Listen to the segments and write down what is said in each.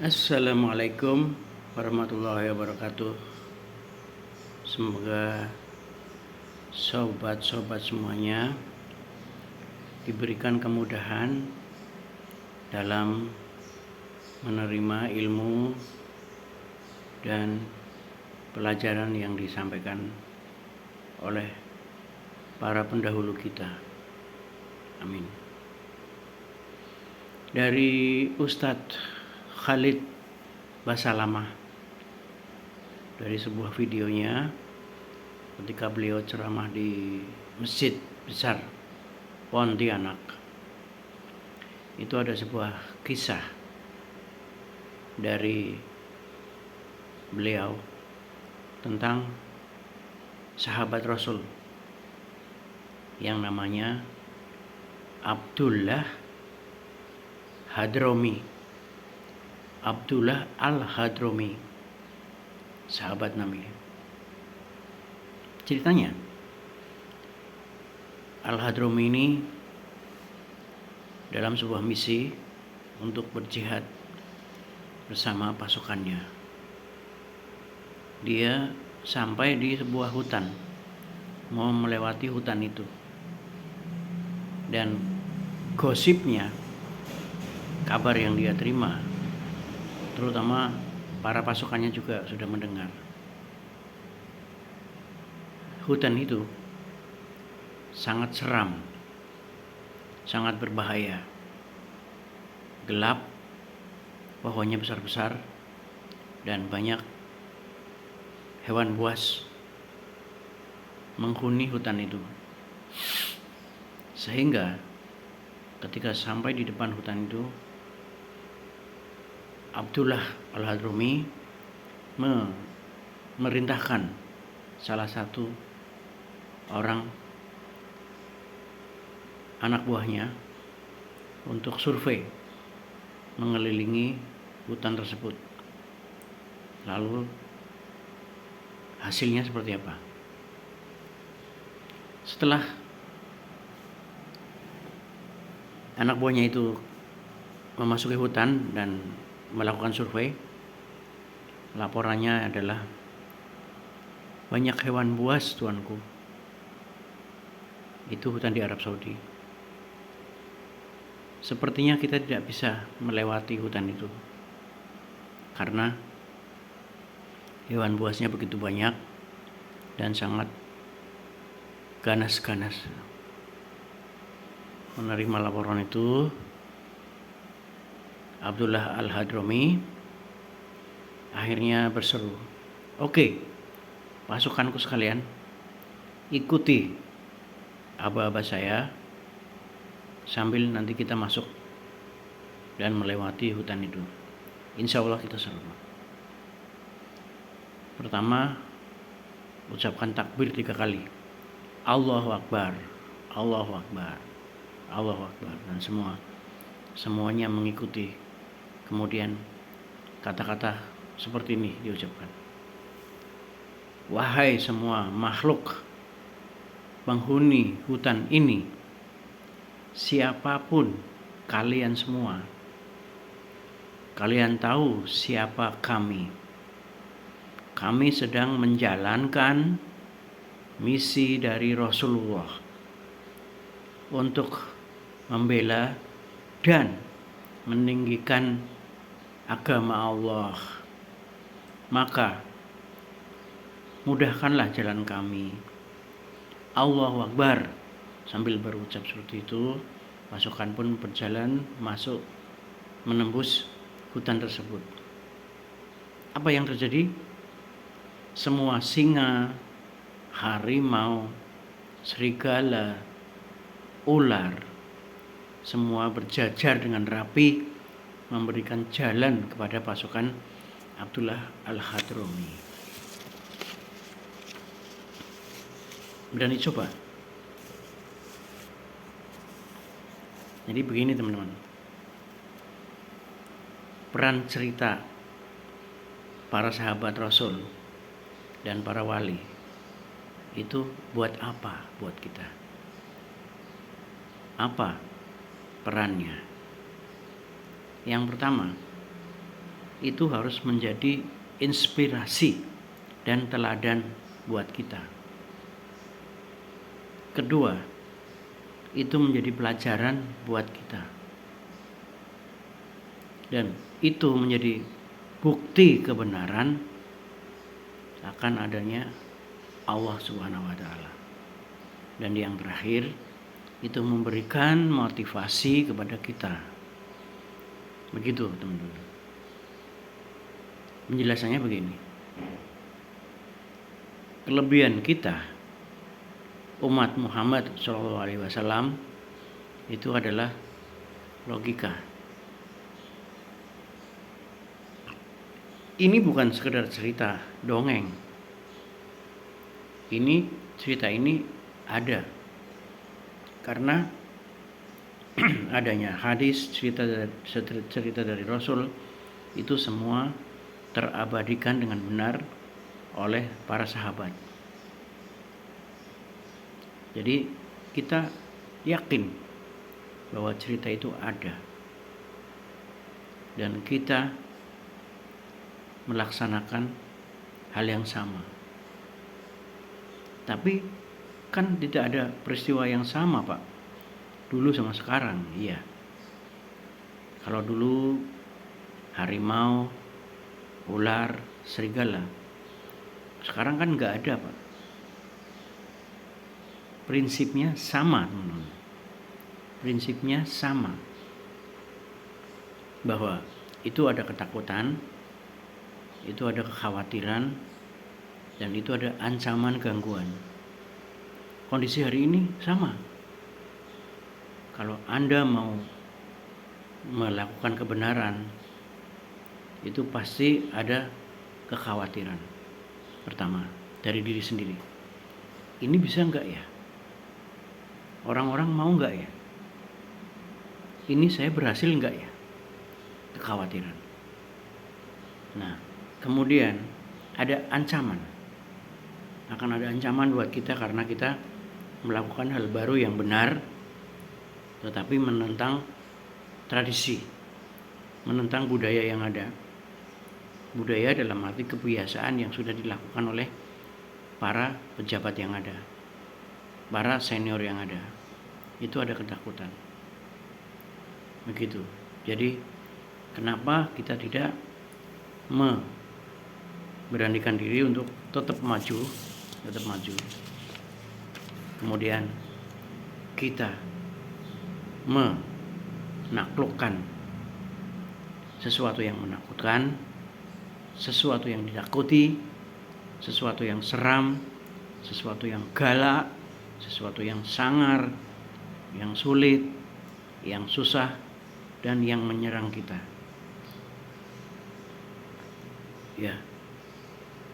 Assalamualaikum warahmatullahi wabarakatuh. Semoga sobat-sobat semuanya diberikan kemudahan dalam menerima ilmu dan pelajaran yang disampaikan oleh para pendahulu kita. Amin. Dari Ustadz Khalid Basalamah, dari sebuah videonya ketika beliau ceramah di Masjid Besar Pontianak, itu ada sebuah kisah dari beliau tentang sahabat Rasul yang namanya Abdullah Hadrami, Abdullah Al-Hadrami, sahabat Nabi. Ceritanya, Al-Hadrami ini dalam sebuah misi untuk berjihad bersama pasukannya. Dia sampai di sebuah hutan, mau melewati hutan itu, dan gosipnya, kabar yang dia terima, terutama para pasukannya juga sudah mendengar, hutan itu sangat seram, sangat berbahaya, gelap, pohonnya besar-besar, dan banyak hewan buas menghuni hutan itu. Sehingga ketika sampai di depan hutan itu, Abdullah Al-Hadrami memerintahkan salah satu orang anak buahnya untuk survei mengelilingi hutan tersebut. Lalu hasilnya seperti apa? Setelah anak buahnya itu memasuki hutan dan melakukan survei, laporannya adalah banyak hewan buas, tuanku. Itu hutan di Arab Saudi. Sepertinya kita tidak bisa melewati hutan itu karena hewan buasnya begitu banyak dan sangat ganas-ganas. Menerima laporan itu, Abdullah Al-Hadrami akhirnya berseru, "Oke, pasukanku sekalian, ikuti aba-aba saya sambil nanti kita masuk dan melewati hutan itu. Insya Allah kita selamat." Pertama, ucapkan takbir 3 kali. Allahu Akbar, Allahu Akbar, Allahu Akbar, dan semuanya mengikuti. Kemudian kata-kata seperti ini diucapkan. Wahai semua makhluk penghuni hutan ini, siapapun kalian semua, kalian tahu siapa kami. Kami sedang menjalankan misi dari Rasulullah untuk membela dan meninggikan agama Allah. Maka mudahkanlah jalan kami. Allahu Akbar. Sambil berucap seperti itu, pasukan pun berjalan masuk menembus hutan tersebut. Apa yang terjadi? Semua singa, harimau, serigala, ular, semua berjajar dengan rapi memberikan jalan kepada pasukan Abdullah Al-Hadrami. Berani coba. Jadi begini teman-teman, peran cerita para sahabat Rasul dan para wali itu buat apa buat kita? Apa perannya? Yang pertama, itu harus menjadi inspirasi dan teladan buat kita. Kedua, itu menjadi pelajaran buat kita. Dan itu menjadi bukti kebenaran akan adanya Allah Subhanahu wa taala. Dan yang terakhir, itu memberikan motivasi kepada kita. Begitu, teman-teman. Penjelasannya begini. Kelebihan kita umat Muhammad SAW itu adalah logika. Ini bukan sekedar cerita dongeng. Cerita ini ada karena adanya hadis, cerita dari Rasul, itu semua terabadikan dengan benar oleh para sahabat. Jadi kita yakin bahwa cerita itu ada dan kita melaksanakan hal yang sama. Tapi kan tidak ada peristiwa yang sama, Pak. Dulu sama sekarang, iya. Kalau dulu harimau, ular, serigala, sekarang kan nggak ada, Pak. Prinsipnya sama, teman-teman. Prinsipnya sama. Bahwa itu ada ketakutan, itu ada kekhawatiran, dan itu ada ancaman gangguan. Kondisi hari ini sama. Kalau Anda mau melakukan kebenaran, itu pasti ada kekhawatiran. Pertama, dari diri sendiri. Ini bisa enggak ya? Orang-orang mau enggak ya? Ini saya berhasil enggak ya? Kekhawatiran. Nah, kemudian ada ancaman. Akan ada ancaman buat kita karena kita melakukan hal baru yang benar, tetapi menentang tradisi, menentang budaya yang ada. Budaya dalam arti kebiasaan yang sudah dilakukan oleh para pejabat yang ada, para senior yang ada. Itu ada ketakutan. Begitu. Jadi kenapa kita tidak memberanikan diri untuk tetap maju. Kemudian kita menaklukkan sesuatu yang menakutkan, sesuatu yang ditakuti, sesuatu yang seram, sesuatu yang galak, sesuatu yang sangar, yang sulit, yang susah, dan yang menyerang kita. Ya,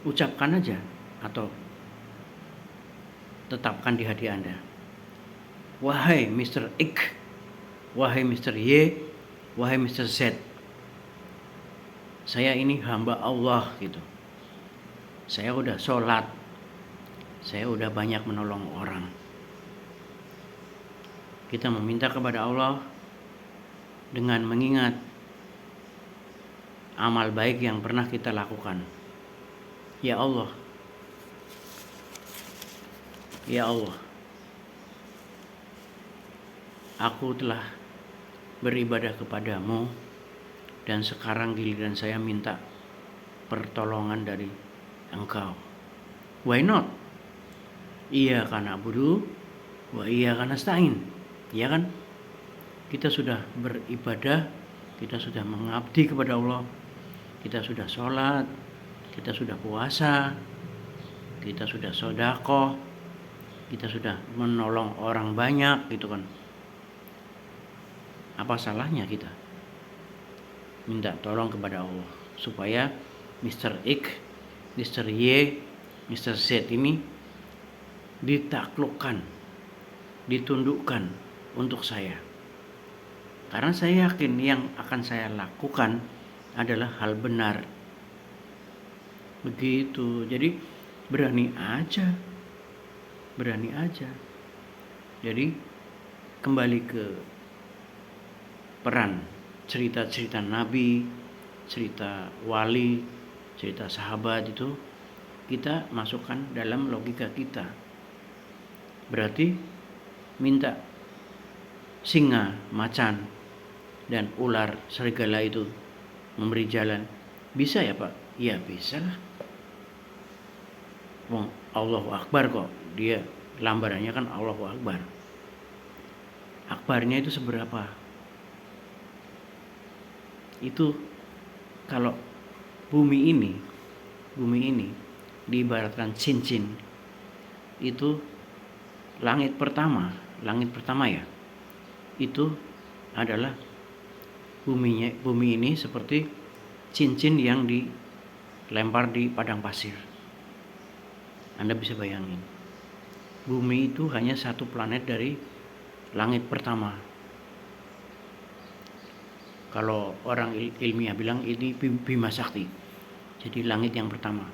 ucapkan aja atau tetapkan di hati Anda. Wahai Mr. X, wahai Mr. Y, wahai Mr. Z, saya ini hamba Allah gitu. Saya udah sholat, saya udah banyak menolong orang. Kita meminta kepada Allah dengan mengingat amal baik yang pernah kita lakukan. Ya Allah, ya Allah, aku telah beribadah kepadamu dan sekarang giliran saya minta pertolongan dari Engkau. Why not? Iya karena na'budu wa iya karena nasta'in. Ya kan? Kita sudah beribadah, kita sudah mengabdi kepada Allah, kita sudah sholat, kita sudah puasa, kita sudah sedekah, kita sudah menolong orang banyak gitu kan. Apa salahnya kita minta tolong kepada Allah supaya Mr. X, Mr. Y, Mr. Z ini ditaklukkan, ditundukkan untuk saya. Karena saya yakin yang akan saya lakukan adalah hal benar. Begitu. Jadi berani aja. Jadi kembali ke peran cerita-cerita Nabi, cerita wali, cerita sahabat itu kita masukkan dalam logika kita. Berarti minta singa, macan, dan ular, serigala itu memberi jalan. Bisa ya Pak? Ya bisa lah. Wong Allahu Akbar kok. Dia lambarannya kan Allahu Akbar. Akbarnya itu seberapa? Itu kalau bumi ini diibaratkan cincin, itu langit pertama ya, itu adalah bumi ini seperti cincin yang dilempar di padang pasir. Anda bisa bayangin, bumi itu hanya satu planet dari langit pertama. Kalau orang ilmiah bilang ini Bima Sakti. Jadi langit yang pertama.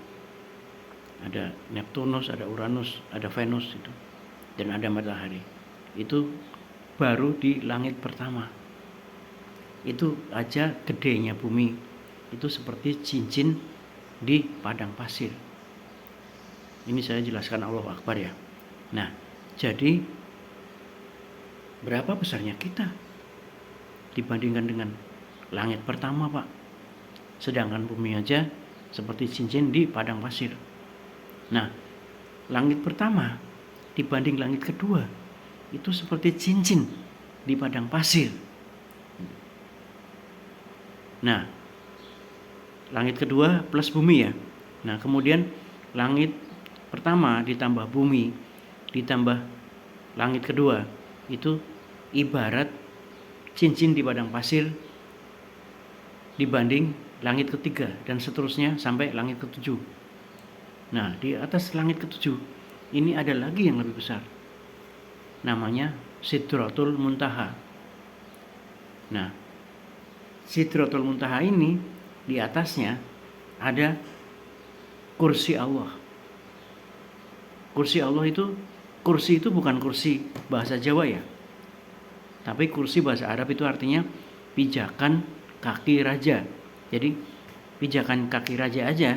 Ada Neptunus, ada Uranus, ada Venus itu, dan ada matahari. Itu baru di langit pertama. Itu aja gedenya bumi. Itu seperti cincin di padang pasir. Ini saya jelaskan Allahu Akbar ya. Nah, jadi berapa besarnya kita dibandingkan dengan langit pertama, Pak? Sedangkan bumi aja seperti cincin di padang pasir. Nah, langit pertama dibanding langit kedua itu seperti cincin di padang pasir. Nah, langit kedua plus bumi ya. Nah, kemudian langit pertama ditambah bumi ditambah langit kedua itu ibarat cincin di padang pasir dibanding langit ketiga dan seterusnya sampai langit ketujuh. Nah, di atas langit ketujuh ini ada lagi yang lebih besar. Namanya Sidratul Muntaha. Nah, Sidratul Muntaha ini di atasnya ada kursi Allah. Kursi Allah itu, kursi itu bukan kursi bahasa Jawa ya. Tapi kursi bahasa Arab itu artinya pijakan kaki raja. Jadi pijakan kaki raja aja,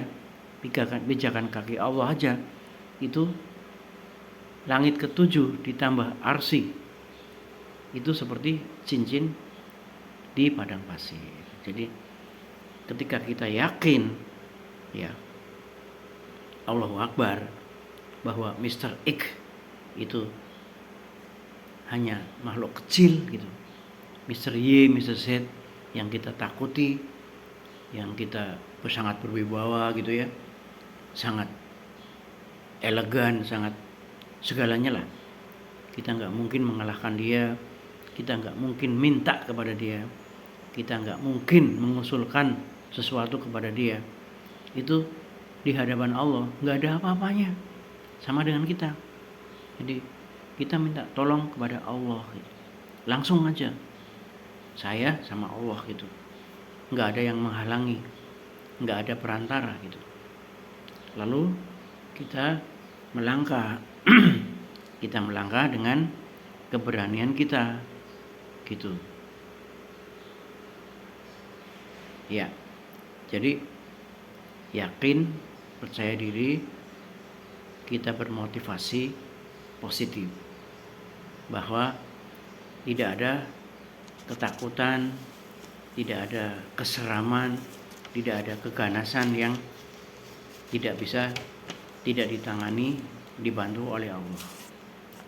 pijakan kaki Allah aja, itu langit ketujuh ditambah arsy, itu seperti cincin di padang pasir. Jadi ketika kita yakin ya Allahu Akbar bahwa Mr. X itu hanya makhluk kecil gitu, Mr. Y, Mr. Z yang kita takuti, yang kita sangat berwibawa gitu ya, sangat elegan, sangat segalanya lah. Kita nggak mungkin mengalahkan dia, kita nggak mungkin minta kepada dia, kita nggak mungkin mengusulkan sesuatu kepada dia. Itu di hadapan Allah nggak ada apa-apanya, sama dengan kita. Jadi kita minta tolong kepada Allah gitu. Langsung aja saya sama Allah gitu, nggak ada yang menghalangi, nggak ada perantara gitu. Lalu kita melangkah kita melangkah dengan keberanian kita gitu ya. Jadi yakin, percaya diri, kita bermotivasi positif bahwa tidak ada ketakutan, tidak ada keseraman, tidak ada keganasan yang tidak bisa tidak ditangani, dibantu oleh Allah.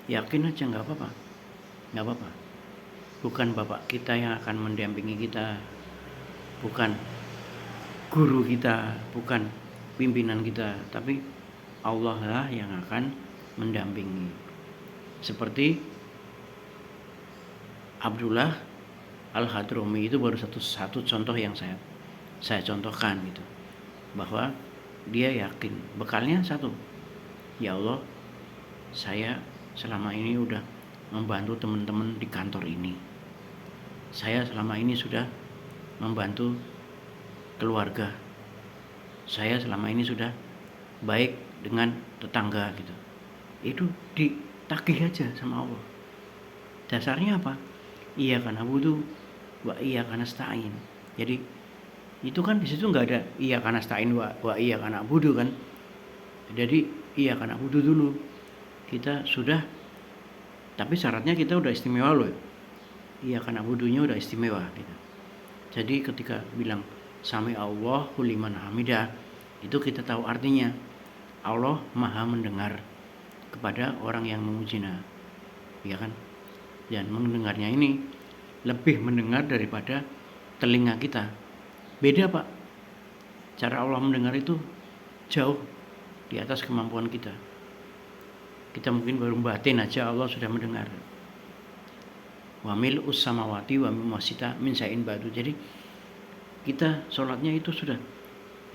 Yakin aja, nggak apa-apa. Bukan bapak kita yang akan mendampingi kita, bukan guru kita, bukan pimpinan kita, tapi Allah lah yang akan mendampingi. Seperti Abdullah Al-Hadrami itu baru satu contoh yang saya contohkan gitu, bahwa dia yakin, bekalnya satu, ya Allah, saya selama ini udah membantu teman-teman di kantor ini, saya selama ini sudah membantu keluarga, saya selama ini sudah baik dengan tetangga gitu. Itu ditagih aja sama Allah. Dasarnya apa? Iya karena butuh wa iya karena nasta'in. Jadi Itu kan di situ nggak ada iya karena stain wa iya karena budu kan. Jadi iya karena budu dulu. Kita sudah, tapi syaratnya kita udah istimewa loh. Iya karena budunya udah istimewa gitu. Jadi ketika bilang sami Allahu liman hamidah, itu kita tahu artinya Allah maha mendengar kepada orang yang memujinya, ya kan? Dan mendengarnya ini lebih mendengar daripada telinga kita. Beda Pak, cara Allah mendengar itu jauh di atas kemampuan kita. Kita mungkin baru batin aja Allah sudah mendengar. Wa mil'us samawati wa mimmasita min sa'in ba'du. Jadi kita sholatnya itu sudah.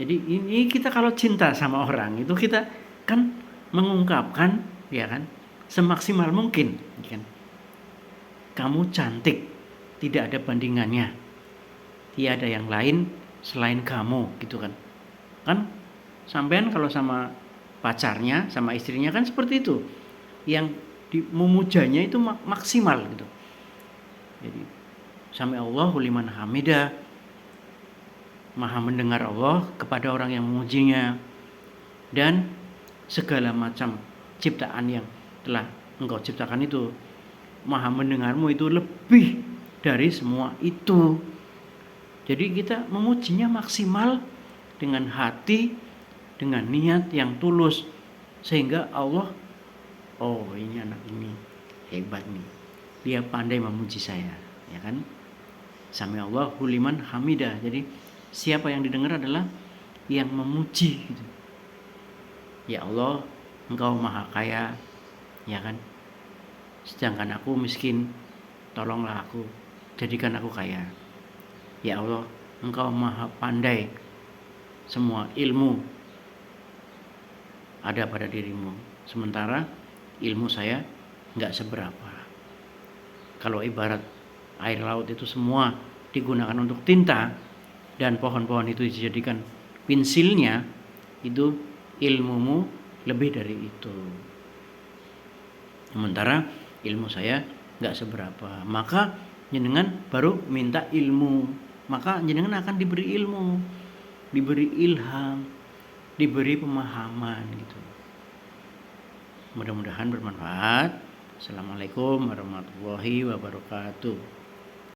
Jadi ini kita kalau cinta sama orang itu kita kan mengungkapkan, ya kan, semaksimal mungkin, ya kan. Kamu cantik, tidak ada bandingannya. Tiada yang lain selain kamu, gitu kan. Kan sampean kalau sama pacarnya, sama istrinya kan seperti itu. Yang memujanya itu maksimal gitu. Jadi sami Allahu liman hamidah, maha mendengar Allah kepada orang yang memujinya, dan segala macam ciptaan yang telah engkau ciptakan itu maha mendengarmu, itu lebih dari semua itu. Jadi kita memujinya maksimal dengan hati, dengan niat yang tulus, sehingga Allah, oh ini anak ini hebat nih, dia pandai memuji saya, ya kan? Sami Allahu liman hamidah. Jadi siapa yang didengar adalah yang memuji gitu. Ya Allah, engkau maha kaya, ya kan? Sedangkan aku miskin, tolonglah aku, jadikan aku kaya. Ya Allah, engkau maha pandai, semua ilmu ada pada dirimu, sementara ilmu saya nggak seberapa. Kalau ibarat air laut itu semua digunakan untuk tinta, dan pohon-pohon itu dijadikan pensilnya, itu ilmumu lebih dari itu. Sementara ilmu saya nggak seberapa, maka jenengan baru minta ilmu, maka jenengan akan diberi ilmu, diberi ilham, diberi pemahaman gitu. Mudah-mudahan bermanfaat. Assalamualaikum warahmatullahi wabarakatuh.